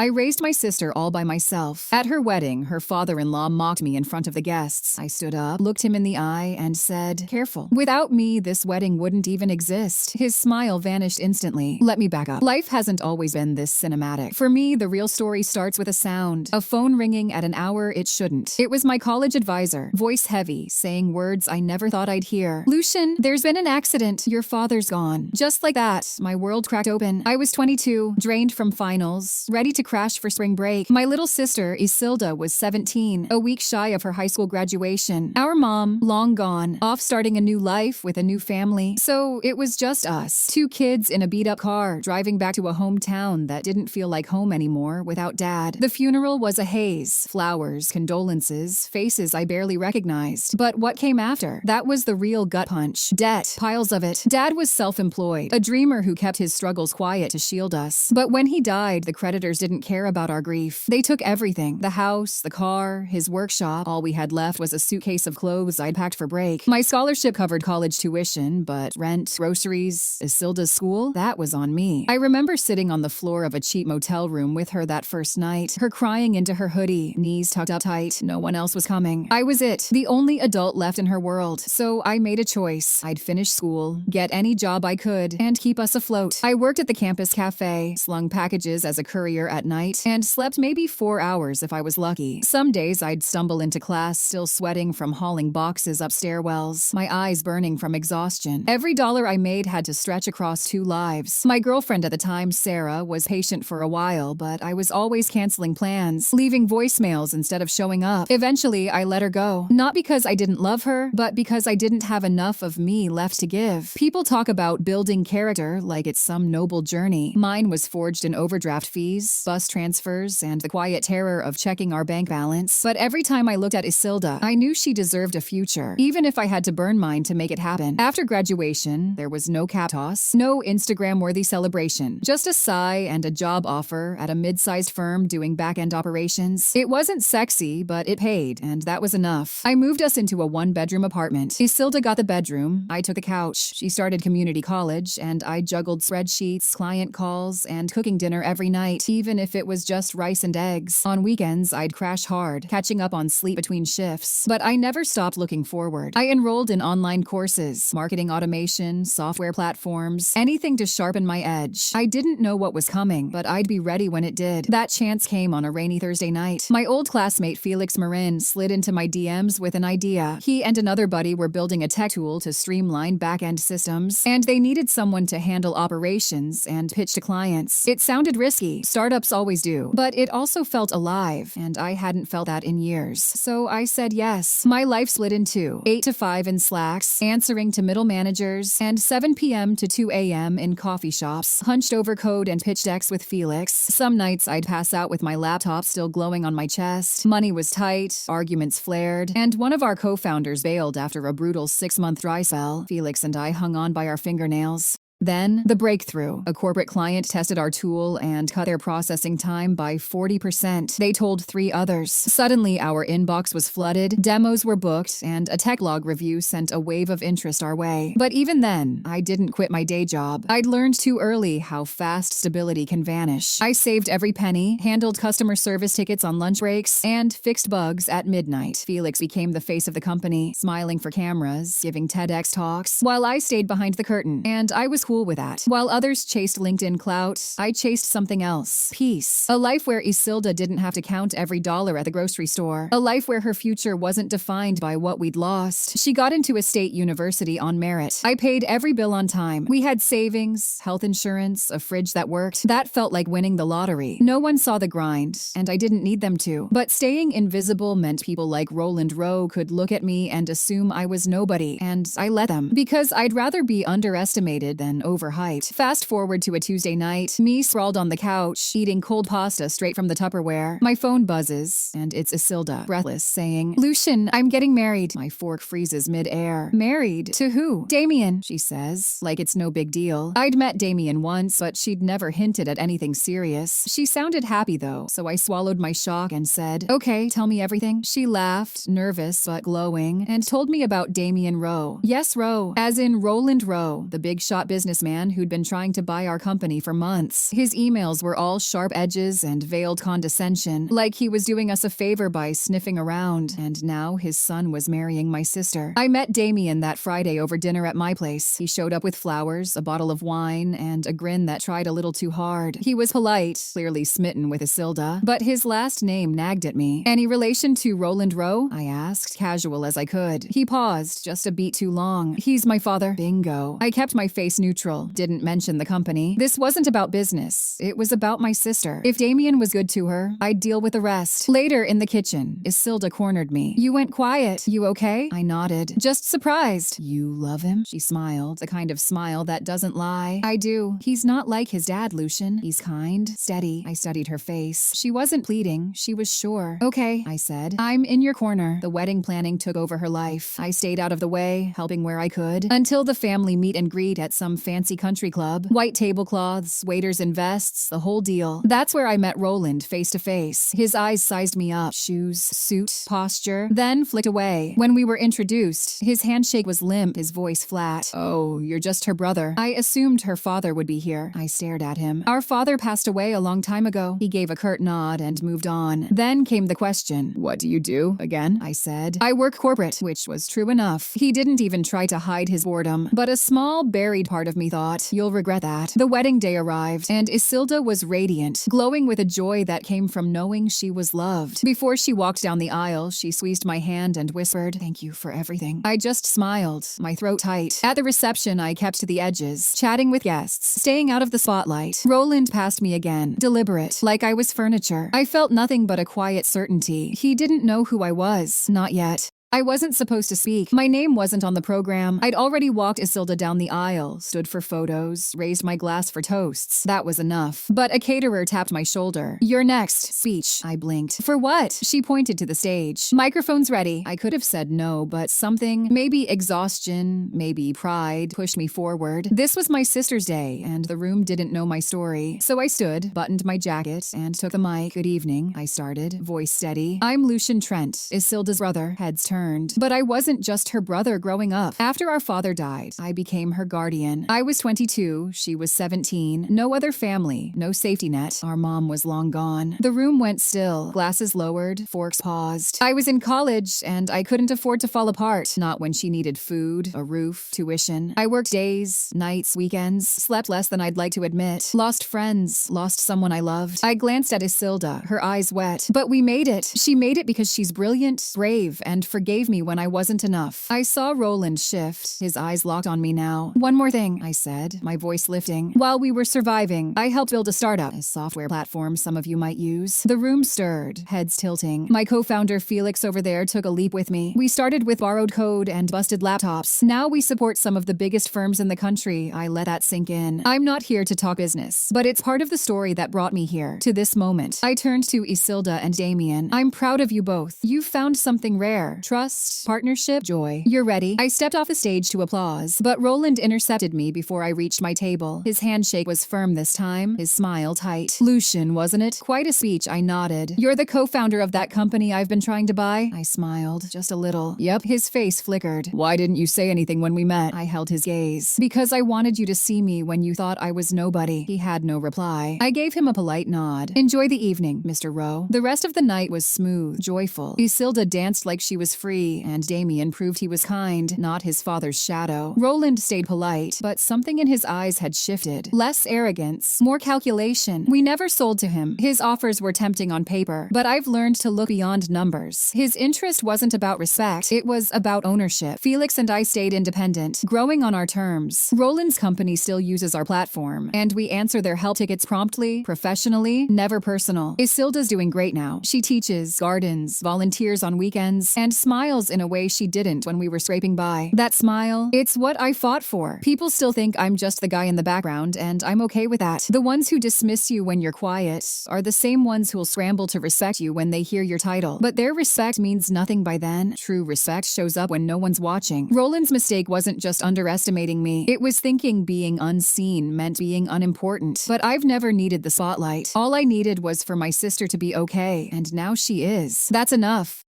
I raised my sister all by myself. At her wedding, her father-in-law mocked me in front of the guests. I stood up, looked him in the eye, and said, "Careful. Without me, this wedding wouldn't even exist." His smile vanished instantly. Let me back up. Life hasn't always been this cinematic. For me, the real story starts with a sound. A phone ringing at an hour it shouldn't. It was my college advisor, voice heavy, saying words I never thought I'd hear. "Lucian, there's been an accident. Your father's gone." Just like that, my world cracked open. I was 22, drained from finals, ready to crash for spring break. My little sister, Isilda, was 17, a week shy of her high school graduation. Our mom, long gone, off starting a new life with a new family. So it was just us, two kids in a beat-up car, driving back to a hometown that didn't feel like home anymore without Dad. The funeral was a haze. Flowers, condolences, faces I barely recognized. But what came after? That was the real gut punch. Debt. Piles of it. Dad was self-employed, a dreamer who kept his struggles quiet to shield us. But when he died, the creditors didn't care about our grief. They took everything. The house, the car, his workshop. All we had left was a suitcase of clothes I'd packed for break. My scholarship covered college tuition, but rent, groceries, Isilda's school, that was on me. I remember sitting on the floor of a cheap motel room with her that first night, her crying into her hoodie, knees tucked up tight. No one else was coming. I was it, the only adult left in her world. So I made a choice. I'd finish school, get any job I could, and keep us afloat. I worked at the campus cafe, slung packages as a courier at night, and slept maybe 4 hours if I was lucky. Some days I'd stumble into class still sweating from hauling boxes up stairwells, my eyes burning from exhaustion. Every dollar I made had to stretch across 2 lives. My girlfriend at the time, Sarah, was patient for a while, but I was always canceling plans, leaving voicemails instead of showing up. Eventually, I let her go. Not because I didn't love her, but because I didn't have enough of me left to give. People talk about building character like it's some noble journey. Mine was forged in overdraft fees, bus transfers, and the quiet terror of checking our bank balance. But every time I looked at Isilda, I knew she deserved a future, even if I had to burn mine to make it happen. After graduation, there was no cap toss, no Instagram-worthy celebration, just a sigh and a job offer at a mid-sized firm doing back-end operations. It wasn't sexy, but it paid, and that was enough. I moved us into a one-bedroom apartment. Isilda got the bedroom, I took the couch. She started community college, and I juggled spreadsheets, client calls, and cooking dinner every night, even if it was just rice and eggs. On weekends, I'd crash hard, catching up on sleep between shifts. But I never stopped looking forward. I enrolled in online courses, marketing automation, software platforms, anything to sharpen my edge. I didn't know what was coming, but I'd be ready when it did. That chance came on a rainy Thursday night. My old classmate Felix Marin slid into my DMs with an idea. He and another buddy were building a tech tool to streamline back-end systems, and they needed someone to handle operations and pitch to clients. It sounded risky. Startups always do. But it also felt alive, and I hadn't felt that in years. So I said yes. My life split in two. 8 to 5 in Slacks, answering to middle managers, and 7 p.m. to 2 a.m. in coffee shops, hunched over code and pitch decks with Felix. Some nights I'd pass out with my laptop still glowing on my chest. Money was tight, arguments flared, and one of our co-founders bailed after a brutal 6-month dry spell. Felix and I hung on by our fingernails. Then, the breakthrough. A corporate client tested our tool and cut their processing time by 40%. They told 3 others. Suddenly, our inbox was flooded, demos were booked, and a tech log review sent a wave of interest our way. But even then, I didn't quit my day job. I'd learned too early how fast stability can vanish. I saved every penny, handled customer service tickets on lunch breaks, and fixed bugs at midnight. Felix became the face of the company, smiling for cameras, giving TEDx talks, while I stayed behind the curtain, and I was cool with that. While others chased LinkedIn clout, I chased something else. Peace. A life where Isilda didn't have to count every dollar at the grocery store. A life where her future wasn't defined by what we'd lost. She got into a state university on merit. I paid every bill on time. We had savings, health insurance, a fridge that worked. That felt like winning the lottery. No one saw the grind, and I didn't need them to. But staying invisible meant people like Roland Rowe could look at me and assume I was nobody, and I let them. Because I'd rather be underestimated than overhyped. Fast forward to a Tuesday night, me sprawled on the couch, eating cold pasta straight from the Tupperware. My phone buzzes, and it's Isilda, breathless, saying, "Lucian, I'm getting married." My fork freezes mid-air. Married? To who? Damien, she says, like it's no big deal. I'd met Damien once, but she'd never hinted at anything serious. She sounded happy though, so I swallowed my shock and said, "Okay, tell me everything." She laughed, nervous but glowing, and told me about Damien Rowe. Yes, Rowe, as in Roland Rowe, the big shot business businessman who'd been trying to buy our company for months. His emails were all sharp edges and veiled condescension, like he was doing us a favor by sniffing around, and now his son was marrying my sister. I met Damien that Friday over dinner at my place. He showed up with flowers, a bottle of wine, and a grin that tried a little too hard. He was polite, clearly smitten with Isilda, but his last name nagged at me. Any relation to Roland Rowe? I asked, casual as I could. He paused, just a beat too long. He's my father. Bingo. I kept my face neutral, didn't mention the company. This wasn't about business. It was about my sister. If Damien was good to her, I'd deal with the rest. Later in the kitchen, Isilda cornered me. You went quiet. You okay? I nodded. Just surprised. You love him? She smiled, the kind of smile that doesn't lie. I do. He's not like his dad, Lucian. He's kind, steady. I studied her face. She wasn't pleading. She was sure. Okay, I said. I'm in your corner. The wedding planning took over her life. I stayed out of the way, helping where I could, until the family meet and greet at some fancy country club. White tablecloths, waiters in vests, the whole deal. That's where I met Roland face to face. His eyes sized me up. Shoes, suit, posture, then flicked away. When we were introduced, his handshake was limp, his voice flat. Oh, you're just her brother. I assumed her father would be here. I stared at him. Our father passed away a long time ago. He gave a curt nod and moved on. Then came the question. What do you do? Again, I said. I work corporate, which was true enough. He didn't even try to hide his boredom, but a small, buried part of me thought, you'll regret that. The wedding day arrived, and Isilda was radiant, glowing with a joy that came from knowing she was loved. Before she walked down the aisle, she squeezed my hand and whispered, "Thank you for everything." I just smiled, my throat tight. At the reception, I kept to the edges, chatting with guests, staying out of the spotlight. Roland passed me again, deliberate, like I was furniture. I felt nothing but a quiet certainty. He didn't know who I was, not yet. I wasn't supposed to speak. My name wasn't on the program. I'd already walked Isilda down the aisle, stood for photos, raised my glass for toasts. That was enough. But a caterer tapped my shoulder. "You're next." Speech. I blinked. "For what?" She pointed to the stage. "Microphone's ready." I could have said no, but something, maybe exhaustion, maybe pride, pushed me forward. This was my sister's day, and the room didn't know my story. So I stood, buttoned my jacket, and took the mic. "Good evening," I started, voice steady. "I'm Lucian Trent, Isilda's brother." Heads turned. But I wasn't just her brother growing up. After our father died, I became her guardian. I was 22, she was 17, no other family, no safety net. Our mom was long gone. The room went still, glasses lowered, forks paused. I was in college, and I couldn't afford to fall apart, not when she needed food, a roof, tuition. I worked days, nights, weekends, slept less than I'd like to admit, lost friends, lost someone I loved. I glanced at Isilda, her eyes wet. But we made it. She made it because she's brilliant, brave, and forgave me when I wasn't enough. I saw Roland shift, his eyes locked on me now. "One more thing," I said, my voice lifting. "While we were surviving, I helped build a startup, a software platform some of you might use." The room stirred, heads tilting. My co-founder Felix over there took a leap with me. We started with borrowed code and busted laptops. Now we support some of the biggest firms in the country. I let that sink in. I'm not here to talk business, but it's part of the story that brought me here, to this moment. I turned to Isilda and Damien. "I'm proud of you both. You've found something rare. Trust, partnership, joy. You're ready." I stepped off the stage to applause, but Roland intercepted me before I reached my table. His handshake was firm this time, his smile tight. "Lucian, wasn't it?" Quite a speech, I nodded. "You're the co-founder of that company I've been trying to buy?" I smiled, just a little. "Yep." His face flickered. "Why didn't you say anything when we met?" I held his gaze. "Because I wanted you to see me when you thought I was nobody." He had no reply. I gave him a polite nod. "Enjoy the evening, Mr. Rowe." The rest of the night was smooth, joyful. Isilda danced like she was free, and Damien proved he was kind, not his father's shadow. Roland stayed polite, but something in his eyes had shifted. Less arrogance, more calculation. We never sold to him. His offers were tempting on paper, but I've learned to look beyond numbers. His interest wasn't about respect, it was about ownership. Felix and I stayed independent, growing on our terms. Roland's company still uses our platform, and we answer their help tickets promptly, professionally, never personal. Isilda's doing great now. She teaches, gardens, volunteers on weekends, and smiles in a way she didn't when we were scraping by. That smile, it's what I fought for. People still think I'm just the guy in the background, and I'm okay with that. The ones who dismiss you when you're quiet are the same ones who'll scramble to respect you when they hear your title. But their respect means nothing by then. True respect shows up when no one's watching. Roland's mistake wasn't just underestimating me. It was thinking being unseen meant being unimportant. But I've never needed the spotlight. All I needed was for my sister to be okay, and now she is. That's enough.